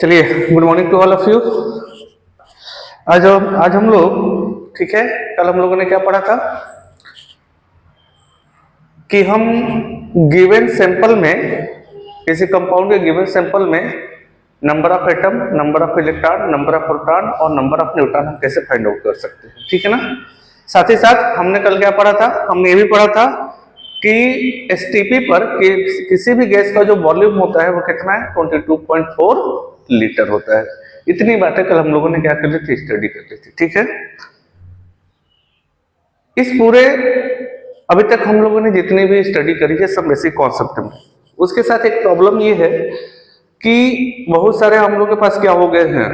चलिए, good morning to all of you. आज हम लोग, ठीक है, कल हम लोगों ने क्या पढ़ा था कि हम गिवन सैंपल में, किसी कंपाउंड के गिवन सैंपल में number of atom, number of electron, number of proton और नंबर ऑफ न्यूट्रॉन हम कैसे फाइंड आउट कर सकते हैं, ठीक है ना। साथ ही साथ हमने कल क्या पढ़ा था, हमने ये भी पढ़ा था कि एसटीपी पर किसी भी गैस का जो वॉल्यूम होता है वो कितना है, 22.4 लीटर होता है। इतनी बातें कल हम लोगों ने क्या कर ली थी, स्टडी कर ली थी, ठीक है। इस पूरे अभी तक हम लोगों ने जितनी भी स्टडी करी है सब बेसिक कॉन्सेप्ट में। उसके साथ एक प्रॉब्लम ये है कि बहुत सारे हम लोग के पास क्या हो गए हैं,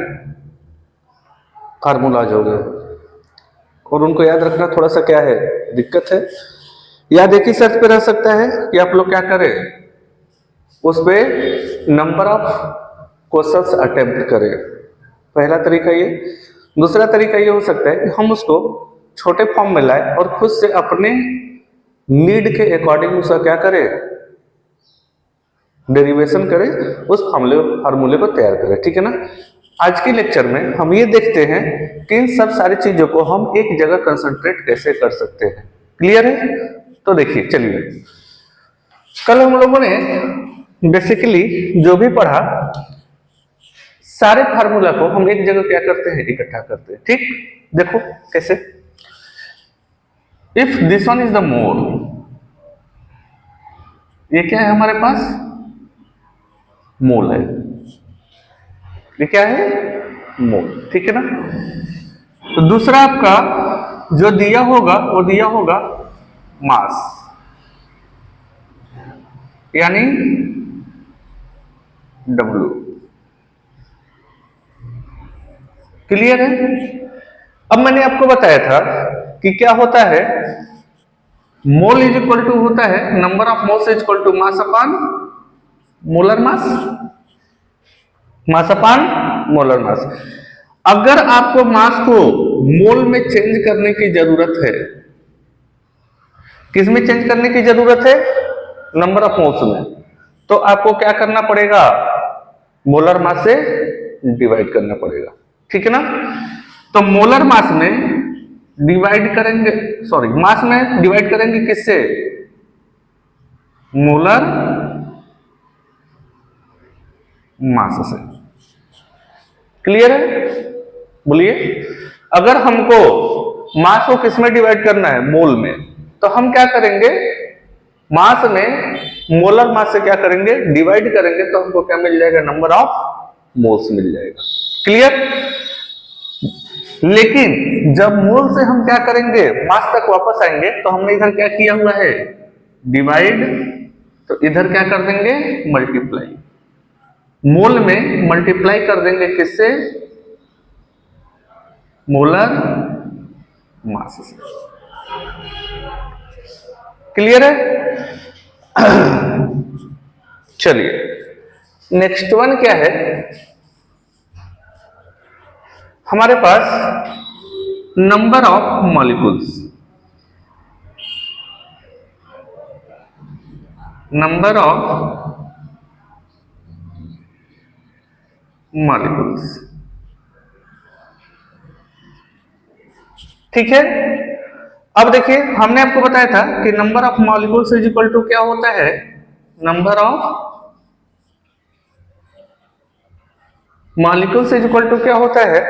फार्मूलाज हो गए, और उनको याद रखना थोड़ा सा क्या है, दिक्कत है। याद एक ही शर्त पे रह सकता है कि आप लोग क्या करें, उस पे नंबर ऑफ क्वेश्चंस अटेम्प्ट करें, पहला तरीका ये। दूसरा तरीका ये हो सकता है कि हम उसको छोटे फॉर्म में लाए और खुद से अपने नीड के अकॉर्डिंग उसका क्या करें, डेरिवेशन करें, उस फार्मूले को तैयार करें, ठीक है ना। आज के लेक्चर में हम ये देखते हैं कि इन सब सारी चीजों को हम एक जगह कंसंट्रेट कैसे कर सकते हैं। क्लियर है? तो देखिए, चलिए, कल हम लोगों ने बेसिकली जो भी पढ़ा, सारे फार्मूला को हम एक जगह क्या करते हैं, इकट्ठा करते हैं, ठीक। देखो कैसे, if this one is the mole, ये क्या है हमारे पास, मोल है, ये क्या है, मोल, ठीक है ना। तो दूसरा आपका जो दिया होगा वो दिया होगा मास, यानी W। क्लियर है? अब मैंने आपको बताया था कि क्या होता है, मोल इज इक्वल टू होता है number of moles is equal to mass upon molar mass, mass upon molar mass. अगर आपको मास को मोल में चेंज करने की जरूरत है, किस में चेंज करने की जरूरत है, नंबर ऑफ मोल्स में, तो आपको क्या करना पड़ेगा, मोलर मास से डिवाइड करना पड़ेगा, ठीक है ना। तो मोलर मास में डिवाइड करेंगे, सॉरी, मास में डिवाइड करेंगे किससे, मोलर मास से। क्लियर है? बोलिए, अगर हमको मास को किस में डिवाइड करना है, मोल में, तो हम क्या करेंगे, मास में मोलर मास से क्या करेंगे, डिवाइड करेंगे, तो हमको क्या मिल जाएगा, नंबर ऑफ मोल्स मिल जाएगा। क्लियर? लेकिन जब मोल से हम क्या करेंगे, मास तक वापस आएंगे, तो हमने इधर क्या किया हुआ है, डिवाइड, तो इधर क्या कर देंगे, मल्टीप्लाई। मोल में मल्टीप्लाई कर देंगे किससे, मोलर मास से। क्लियर है? चलिए, नेक्स्ट वन क्या है, हमारे पास number of molecules, number of molecules, ठीक है। अब देखिए, हमने आपको बताया था कि number of molecules is equal to क्या होता है, number of molecules is equal to क्या होता है,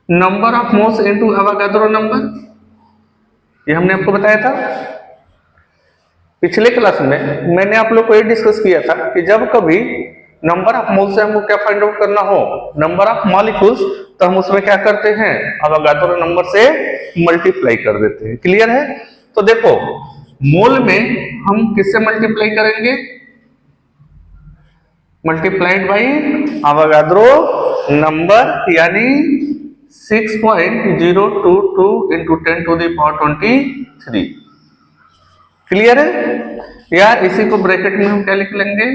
number of moles into Avogadro number. ये हमने आपको बताया था पिछले क्लास में। मैंने आप लोग को ये डिस्कस किया था कि जब कभी नंबर ऑफ मोल्स से हमको क्या फाइंड आउट करना हो, नंबर ऑफ मॉलिक्यूल्स, तो हम उसमें क्या करते हैं, एवोगाड्रो नंबर से मल्टीप्लाई कर देते हैं। क्लियर है? तो देखो, मोल में हम किससे मल्टीप्लाई करेंगे, मल्टीप्लाइड बाई एवोगाड्रो नंबर, यानी 6.022 इंटू 10⁻23। क्लियर है? या इसी को ब्रैकेट में हम क्या लिख लेंगे,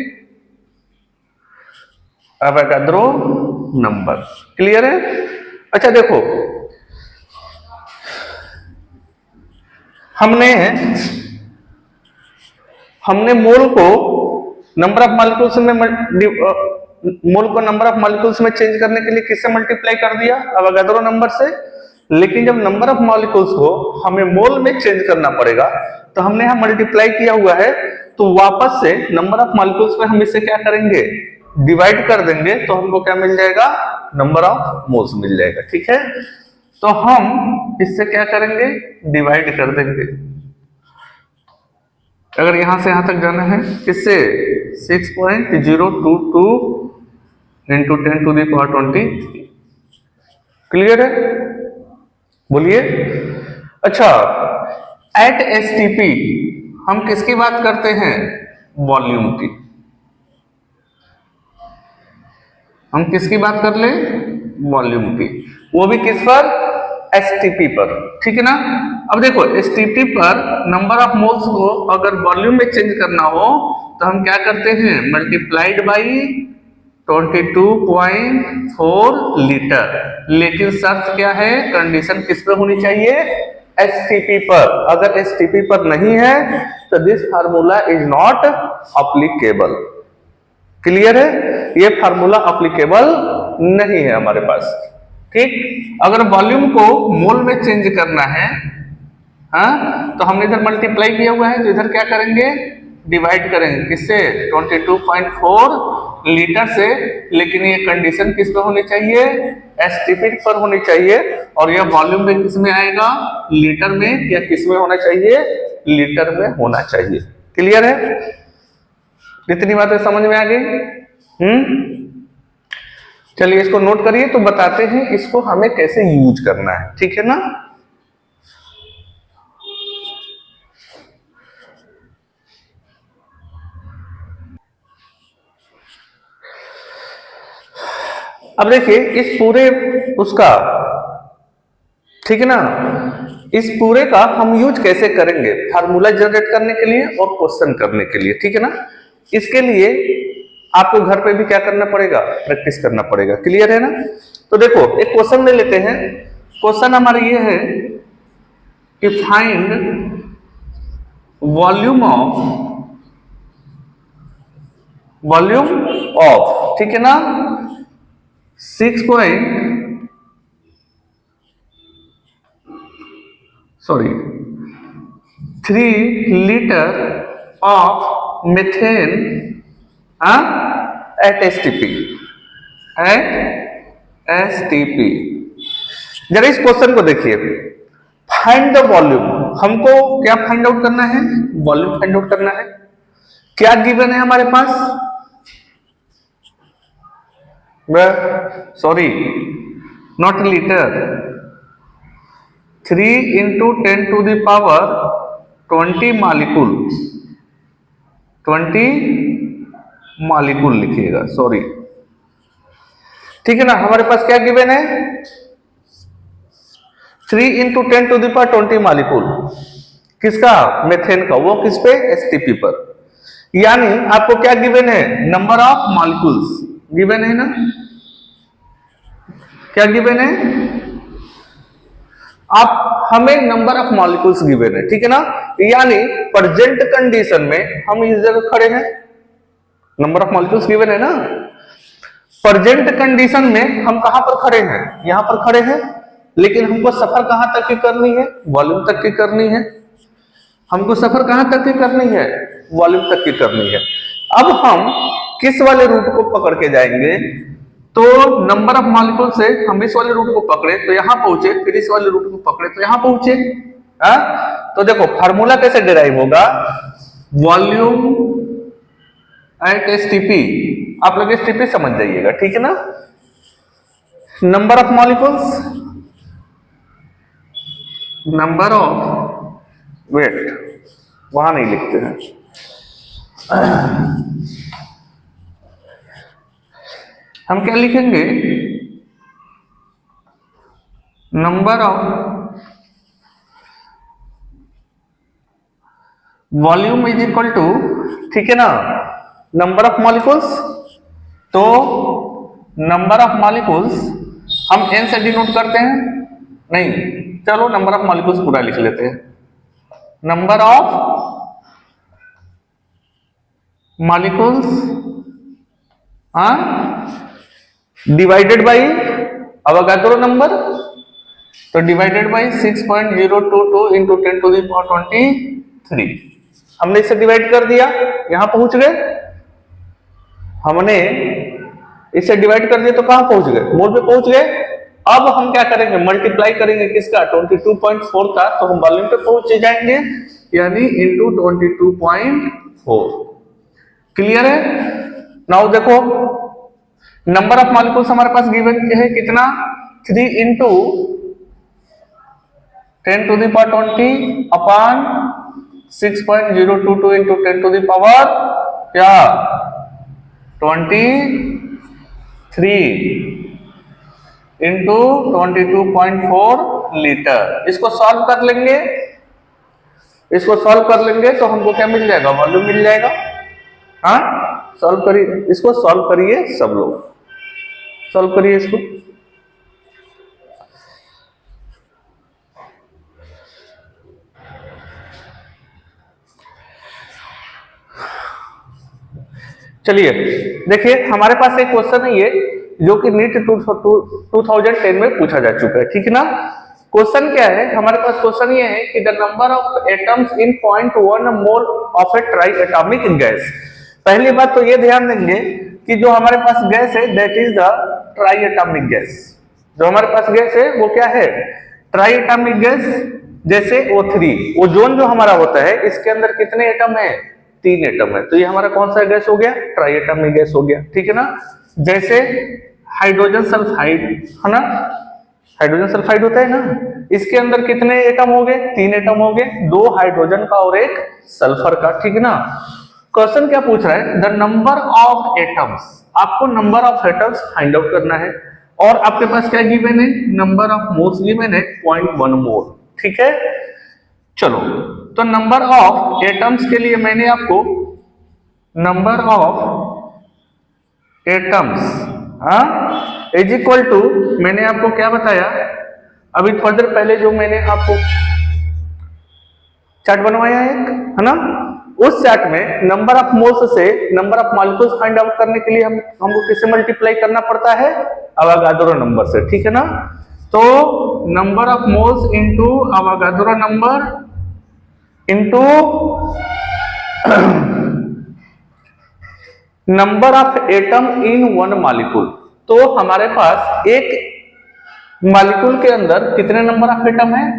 एवोगाड्रो नंबर। क्लियर है? अच्छा देखो, हमने मोल को नंबर ऑफ मॉलिक्यूल्स में मोल को नंबर ऑफ मॉलिक्यूल्स में चेंज करने के लिए किससे मल्टीप्लाई कर दिया, अवोगाद्रो नंबर से। लेकिन जब नंबर ऑफ मॉलिक्यूल्स को हमें मोल में चेंज करना पड़ेगा तो हमने यहां मल्टीप्लाई किया हुआ है, तो वापस से नंबर ऑफ मॉलिक्यूल्स में हम इसे क्या करेंगे, डिवाइड कर देंगे, तो हमको क्या मिल जाएगा, नंबर ऑफ मोल्स मिल जाएगा। ठीक है, तो हम इससे क्या करेंगे, डिवाइड कर देंगे। अगर यहां से यहां तक जाना है किससे, 6.022 इंटू 10⁻20। क्लियर है, बोलिए। अच्छा, एट एसटीपी हम किसकी बात करते हैं, वॉल्यूम की। हम किसकी बात कर ले, वॉल्यूम की, वो भी किस पर, एसटीपी पर। ठीक है ना। अब देखो एसटीपी पर नंबर ऑफ मोल्स को अगर वॉल्यूम में चेंज करना हो तो हम क्या करते हैं, मल्टीप्लाइड बाई 22.4 लीटर। लेकिन शर्त क्या है, कंडीशन किस पर होनी चाहिए, एसटीपी पर। अगर एसटीपी पर नहीं है तो this formula is not applicable. Clear है, ये फार्मूला अप्लीकेबल नहीं है हमारे पास। ठीक, अगर वॉल्यूम को मोल में चेंज करना है, हाँ, तो हमने इधर मल्टीप्लाई किया हुआ है, तो इधर क्या करेंगे, डिवाइड करेंगे किससे, 22.4 लीटर से। लेकिन ये कंडीशन किस पर होनी चाहिए, एसटीपी पर होनी चाहिए। और यह वॉल्यूम में किस में आएगा, लीटर में, या किस में होना चाहिए, लीटर में होना चाहिए। क्लियर है, इतनी बातें समझ में आ गई। चलिए इसको नोट करिए, तो बताते हैं इसको हमें कैसे यूज करना है। ठीक है ना। अब देखिए इस पूरे उसका, ठीक है ना, इस पूरे का हम यूज कैसे करेंगे, फार्मूला जनरेट करने के लिए और क्वेश्चन करने के लिए। ठीक है ना। इसके लिए आपको घर पे भी क्या करना पड़ेगा, प्रैक्टिस करना पड़ेगा। क्लियर है ना। तो देखो एक क्वेश्चन ले लेते हैं। क्वेश्चन हमारा ये है कि फाइंड वॉल्यूम ऑफ, ठीक है ना, 3 litre of methane at STP. जरा इस क्वेश्चन को देखिए, फाइंड द वॉल्यूम। हमको क्या फाइंड आउट करना है, वॉल्यूम फाइंड आउट करना है। क्या गिवन है हमारे पास, sorry not litre, 3 into 10⁻20 molecule, 20 molecule लिखिएगा, सॉरी। ठीक है ना। हमारे पास क्या गिवन है, 3 इंटू 10⁻20 मालिकूल, किसका, मेथेन का, वो किस पे, एसटीपी पर। यानी आपको क्या गिवन है, नंबर ऑफ मॉलिक्यूल्स गिवन है ना, क्या गिवन है, आप हमें नंबर ऑफ मॉलिक्यूल्स गिवन है। ठीक है ना। यानी प्रेजेंट कंडीशन में हम इस जगह खड़े हैं, नंबर ऑफ मॉलिक्यूल्स गिवन है ना। प्रेजेंट कंडीशन में हम कहां पर खड़े हैं, यहां पर खड़े हैं। लेकिन हमको सफर कहां तक की करनी है, वॉल्यूम तक की करनी है। हमको सफर कहां तक की करनी है, वॉल्यूम तक की करनी है। अब हम किस वाले रूट को पकड़ के जाएंगे, तो नंबर ऑफ मॉलिक्यूल से हम इस वाले रूट को पकड़े तो यहां पहुंचे, फिर इस वाले रूट को पकड़े तो यहां पहुंचे। तो देखो फार्मूला कैसे डिराइव होगा, वॉल्यूम एट एसटीपी। आप लोग एसटीपी समझ जाइएगा, ठीक है ना। Number of molecules, number of, wait वहां नहीं लिखते हैं, हम क्या लिखेंगे, number of volume is equal to, ठीक है ना, नंबर ऑफ मॉलिक्यूल्स। तो नंबर ऑफ मॉलिक्यूल्स हम n से डिनोट करते हैं, नहीं, चलो नंबर ऑफ मॉलिक्यूल्स पूरा लिख लेते हैं। Number of molecules divided by Avogadro number, तो डिवाइडेड बाई 6.022 इंटू 10⁻23। हमने इसे डिवाइड कर दिया, यहां पहुंच गए। हमने इसे डिवाइड कर दिया तो कहां पहुंच गए, मोल पे पहुंच गए। अब हम क्या करेंगे, मल्टीप्लाई करेंगे किसका, 22.4 का, तो हम वॉल्यूम पे पहुंच जाएंगे, यानी इंटू 22.4। क्लियर है। नाउ देखो नंबर ऑफ मॉलिक्यूल्स हमारे पास गिवन है कितना, 3 इंटू 10⁻20 अपॉन 6.022 इंटू 10⁻, क्या 23 इंटू 22.4 लीटर। इसको सॉल्व कर लेंगे, इसको सॉल्व कर लेंगे तो हमको क्या मिल जाएगा, वॉल्यूम मिल जाएगा। हाँ सॉल्व करिए, इसको सॉल्व करिए, सब लोग सॉल्व करिए इसको। चलिए देखिए हमारे पास एक क्वेश्चन है ये, जो कि नीट 2010 में पूछा जा चुका है, ठीक है ना। क्वेश्चन क्या है, हमारे पास क्वेश्चन ये है कि the number of atoms in 0.1 mole of A try atomic gas. पहली बात तो ये ध्यान देंगे कि जो हमारे पास गैस है that is the try atomic gas. जो हमारे पास गैस है वो क्या है, ट्राई एटॉमिक गैस। जैसे O3 ओजोन जो हमारा होता है, इसके अंदर कितने एटम है, 3 एटम है, तो ये हमारा कौन सा गैस हो गया, ट्राई एटॉमिक गैस हो गया, ठीक है ना। जैसे हाइड्रोजन सल्फाइड है ना, हाइड्रोजन सल्फाइड होता है ना, इसके अंदर कितने एटम हो गए, 3 एटम हो गए, 2 हाइड्रोजन का और 1 सल्फर का, ठीक है ना। क्वेश्चन क्या पूछ रहा है, द नंबर ऑफ एटम्स, आपको number of atoms find out करना है, और आपके पास क्या गिवन है, नंबर ऑफ मोल्स गिवन है 0.1 मोल, ठीक है। चलो तो नंबर ऑफ एटम्स के लिए मैंने आपको number of atoms is equal to, मैंने आपको क्या बताया अभी थोड़ी देर पहले, जो मैंने आपको चार्ट बनवाया है ना, उस चार्ट में नंबर ऑफ मोल्स से number of molecules find out करने के लिए हमको किससे मल्टीप्लाई करना पड़ता है, अवोगाद्रो नंबर से, ठीक है ना। तो number of moles into Avogadro number into number of atom in one molecule. तो हमारे पास एक मॉलिक्यूल के अंदर कितने नंबर ऑफ एटम है,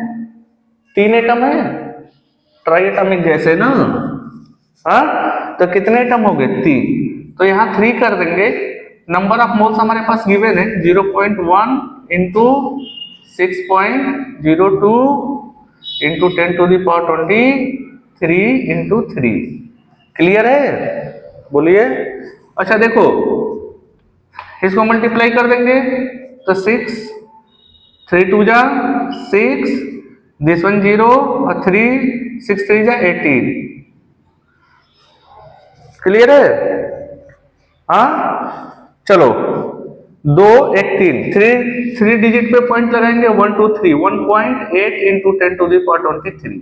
3 एटम है, ट्राई एटॉमिक गैस है ना। हाँ तो कितने एटम हो गए, 3, तो यहां 3 कर देंगे। नंबर ऑफ मोल्स हमारे पास गिवन है 0.1 इंटू 6.02 इंटू 10⁻23 इंटू 3। क्लियर है, बोलिए। अच्छा देखो इसको मल्टीप्लाई कर देंगे तो 6, 3 2 जा 6, दिस वन 0 और 3, 6 3 जा 18। क्लियर है। हाँ चलो 2 1 3, 3 डिजिट पे पॉइंट लगाएंगे, 1 2 3, 1.8 इंटू 10⁻23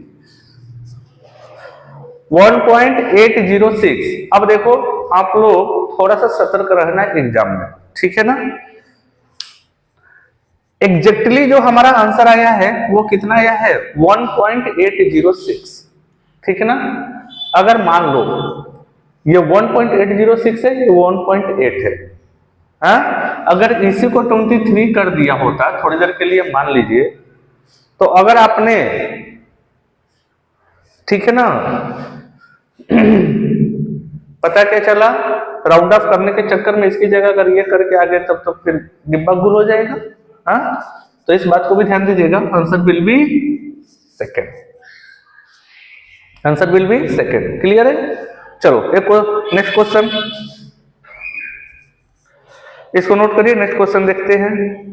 1.806। अब देखो आप लोग थोड़ा सा सतर्क रहना एग्जाम में, ठीक है ना। एग्जैक्टली जो हमारा आंसर आया है वो कितना आया है, 1.806, ठीक है ना। अगर मान लो ये 1.806 है, ये 1.8 है, हाँ? अगर इसी को 23 कर दिया होता थोड़ी देर के लिए मान लीजिए, तो अगर आपने, ठीक है ना, पता क्या चला, राउंड ऑफ करने के चक्कर में इसकी जगह अगर ये करके आ गए तब तो फिर डिब्बा गुल हो जाएगा। हाँ तो इस बात को भी ध्यान दीजिएगा, answer will be second, answer will be second. Clear है। चलो एक नेक्स्ट क्वेश्चन, इसको नोट करिए, नेक्स्ट क्वेश्चन देखते हैं।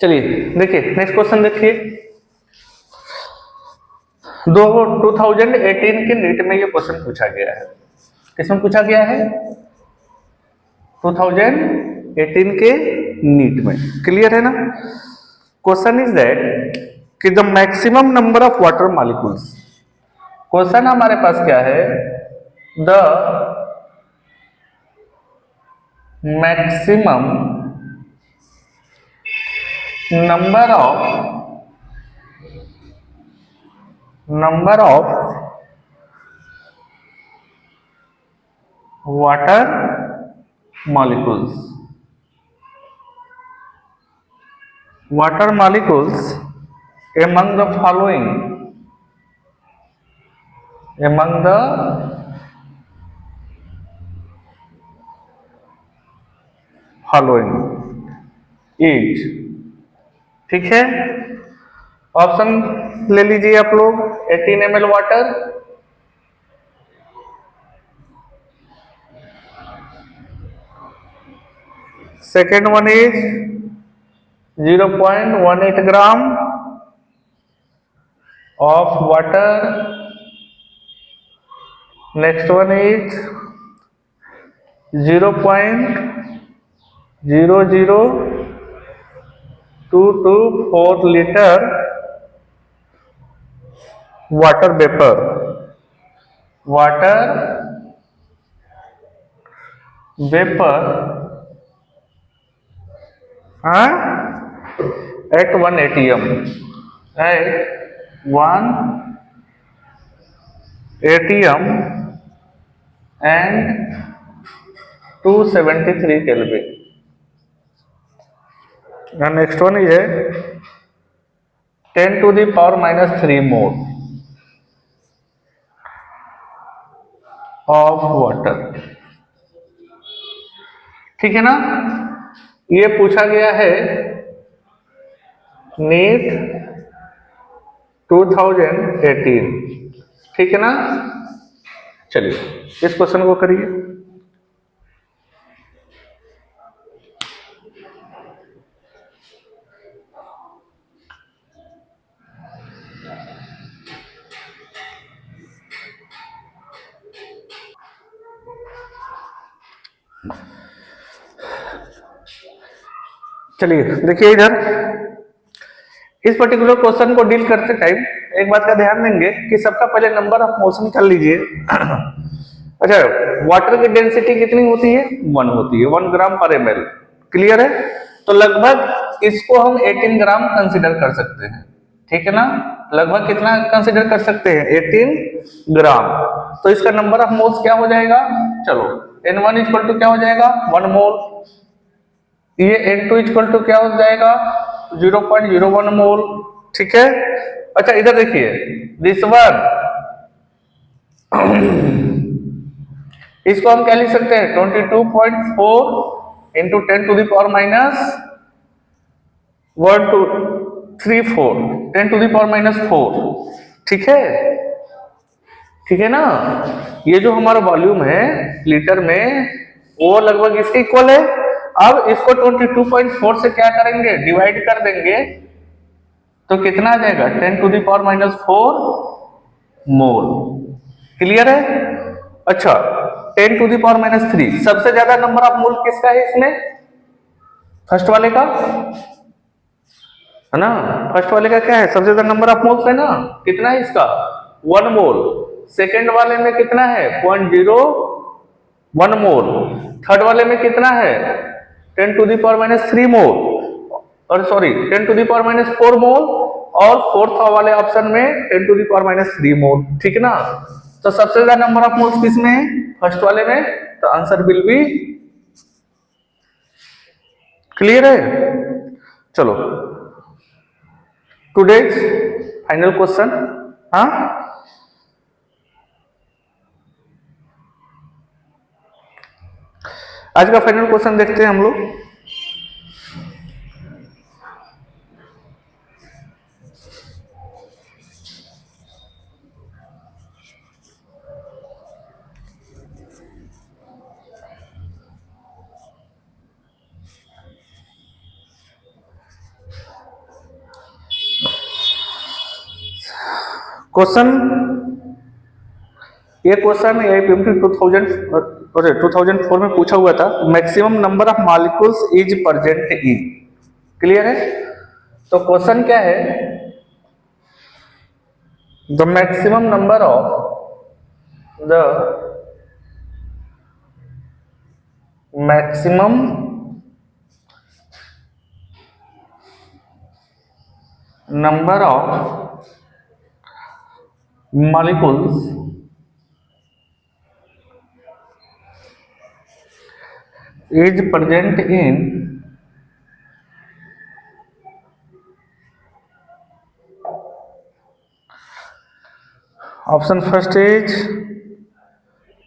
चलिए देखिए नेक्स्ट क्वेश्चन देखिए। 2018 के नीट में ये क्वेश्चन पूछा गया है। किसमें पूछा गया है? 2018 के नीट में। क्लियर है ना? क्वेश्चन इज दैट कि the maximum number of water molecules. Question हमारे पास क्या है? The maximum number of water molecules among the following is, ठीक है। ऑप्शन ले लीजिए आप लोग। 18 ml water, second one is 0.18 gram of water, next one is 0.00224 litre water vapour at 1 ATM and 273 Kelvin. The next one is 10 to the power minus 3 mole of water. ठीक है ना? ये पूछा गया है नीट 2018। ठीक है ना? चलिए इस क्वेश्चन को करिए। चलिए देखिए इधर इस पर्टिकुलर क्वेश्चन को डील करते टाइम एक बात का ध्यान देंगे कि सबका पहले नंबर ऑफ मोशन कर लीजिए। अच्छा, वाटर की डेंसिटी कितनी होती है? 1 होती है, 1 ग्राम पर ml। क्लियर है? तो लगभग इसको हम 18 ग्राम कंसिडर कर सकते हैं। ठीक है ना? लगभग कितना कंसिडर कर सकते हैं? 18 ग्राम। तो इसका नंबर ऑफ मोल्स क्या हो जाएगा? चलो N1 इक्वल टू क्या हो जाएगा? 1 मोल। ये N2 इक्वल टू क्या हो जाएगा? 0.01 मोल। ठीक है। अच्छा इधर देखिए दिस वन इसको हम क्या लिख सकते हैं? 22.4 into 10 to the power minus 1 2 3 4 10 to the power minus 4। ठीक है, ठीक है ना? ये जो हमारा वॉल्यूम है लीटर में वो लगभग इसके इक्वल है। अब इसको 22.4 से क्या करेंगे? डिवाइड कर देंगे तो कितना आ जाएगा? 10 to the power minus 4 mole. Clear है? अच्छा 10 टू द पावर माइनस 3 सबसे ज्यादा नंबर ऑफ मोल किसका है इसमें? फर्स्ट वाले का है ना? फर्स्ट वाले का क्या है? सबसे ज्यादा नंबर ऑफ मोल्स है ना? कितना है इसका? 1 मोल। सेकेंड वाले में कितना है? 0.01 मोल। थर्ड वाले में कितना है? 10 to the power minus 3 mole, और sorry 10 to the power minus 4 mole, और फोर्थ वाले ऑप्शन में 10 to the power minus 3 mole. ठीक है ना? तो सबसे ज्यादा नंबर ऑफ मोल्स किसमें है? फर्स्ट वाले में। तो आंसर विल बी क्लियर है? चलो टुडेज फाइनल क्वेश्चन। हाँ आज का फाइनल क्वेश्चन देखते हैं हम लोग। क्वेश्चन, ये क्वेश्चन APMT 2004 में पूछा हुआ था। Maximum number of molecules is present in, clear है? तो क्वेश्चन क्या है, the maximum number of molecules is present in option first is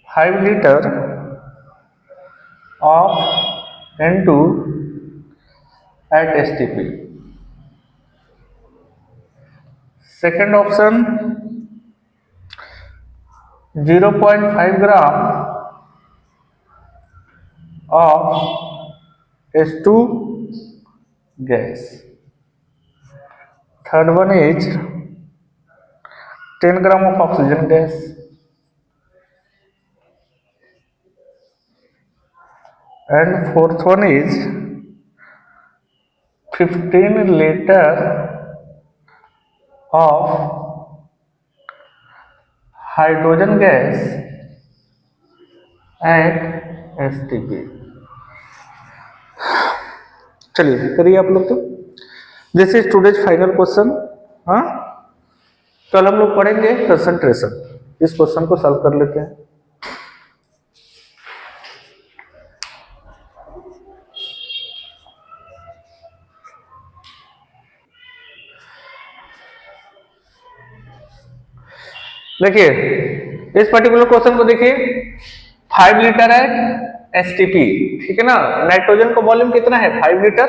5 liter of N2 at STP. Second option 0.5 gram of S2 gas. Third one is 10 gram of oxygen gas. And fourth one is 15 liter of hydrogen gas at STP. चलिए करिए आप लोग। तो this is today's final question. हाँ, कल हम लोग पढ़ेंगे कंसंट्रेशन। इस क्वेश्चन को सॉल्व कर लेते हैं। देखिए इस पर्टिकुलर क्वेश्चन को देखिए, 5 लीटर है एसटीपी, ठीक है ना। नाइट्रोजन का वॉल्यूम कितना है, 5 लीटर।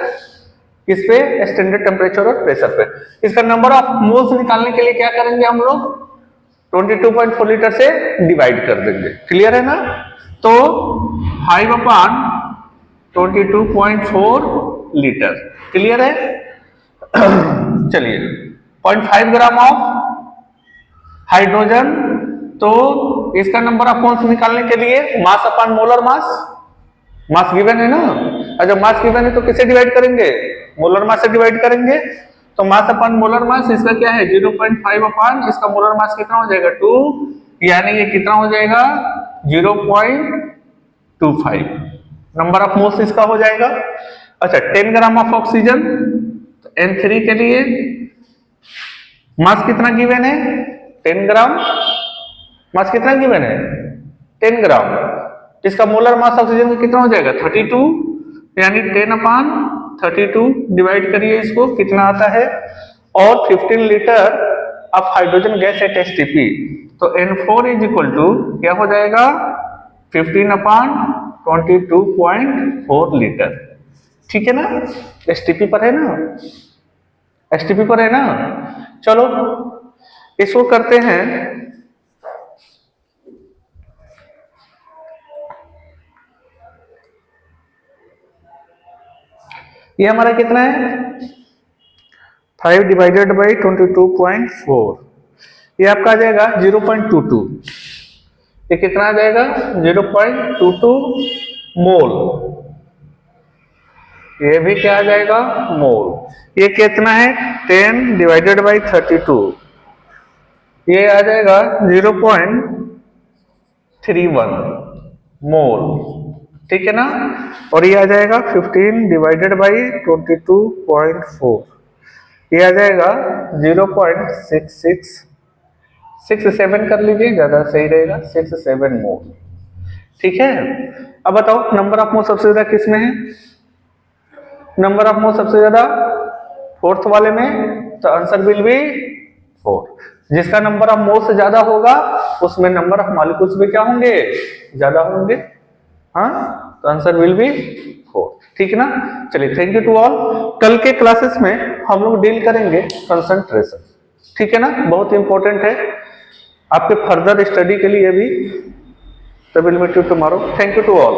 किस पे, स्टैंडर्ड टेम्परेचर और प्रेशर पे। इसका नंबर ऑफ मोल्स निकालने के लिए क्या करेंगे हम लोग, 22.4 लीटर से डिवाइड कर देंगे, क्लियर है ना। तो 5/22.4 लीटर, क्लियर है। चलिए 0.5 ग्राम ऑफ हाइड्रोजन, तो इसका नंबर ऑफ मोल्स निकालने के लिए मास upon molar mass, mass given है ना। और जब मास गिवन है तो किसे डिवाइड करेंगे, मोलर मास से डिवाइड करेंगे। तो मास अपॉन मोलर मास इसका क्या है 0.5 अपॉन इसका मोलर मास कितना हो जाएगा 2, यानी ये कितना हो जाएगा 0.25 नंबर ऑफ मोल्स इसका हो जाएगा। अच्छा 10 ग्राम ऑफ ऑक्सीजन, तो N3 के लिए मास कितना गिवन है 10 ग्राम, मास कितना गिवन है 10 ग्राम। इसका मोलर मास ऑक्सीजन का कितना हो जाएगा 32, यानी 10/32 डिवाइड करिए इसको, कितना आता है। और 15 litre of hydrogen gas at STP, तो N4 इज इक्वल टू क्या हो जाएगा 15/22.4 लीटर, ठीक है ना। एसटीपी पर है ना, एसटीपी पर है ना। चलो इसको करते हैं। ये हमारा कितना है 5 डिवाइडेड बाई 22.4, ये आपका आ जाएगा 0.22। ये कितना आ जाएगा 0.22 मोल। ये भी क्या आ जाएगा मोल। ये कितना है 10 डिवाइडेड बाई 32, ये आ जाएगा 0.31 मोल, ठीक है ना। और ये आ जाएगा 15 डिवाइडेड बाई 22.4, ये आ जाएगा 0.67 कर लीजिए, ज्यादा सही रहेगा 67 मोल, ठीक है। अब बताओ नंबर ऑफ मोल सबसे ज्यादा किस में है, नंबर ऑफ मोल सबसे ज्यादा फोर्थ वाले में, तो आंसर विल बी 4। जिसका नंबर ऑफ मोल से ज्यादा होगा उसमें नंबर ऑफ मॉलिक्यूल्स भी क्या होंगे ज्यादा होंगे। हाँ, तो आंसर विल बी 4, ठीक है ना। चलिए थैंक यू टू ऑल। कल के क्लासेस में हम लोग डील करेंगे कंसंट्रेशन, ठीक है ना। बहुत इंपॉर्टेंट है आपके फर्दर स्टडी के लिए भी। तो will meet you tomorrow. Thank you to all.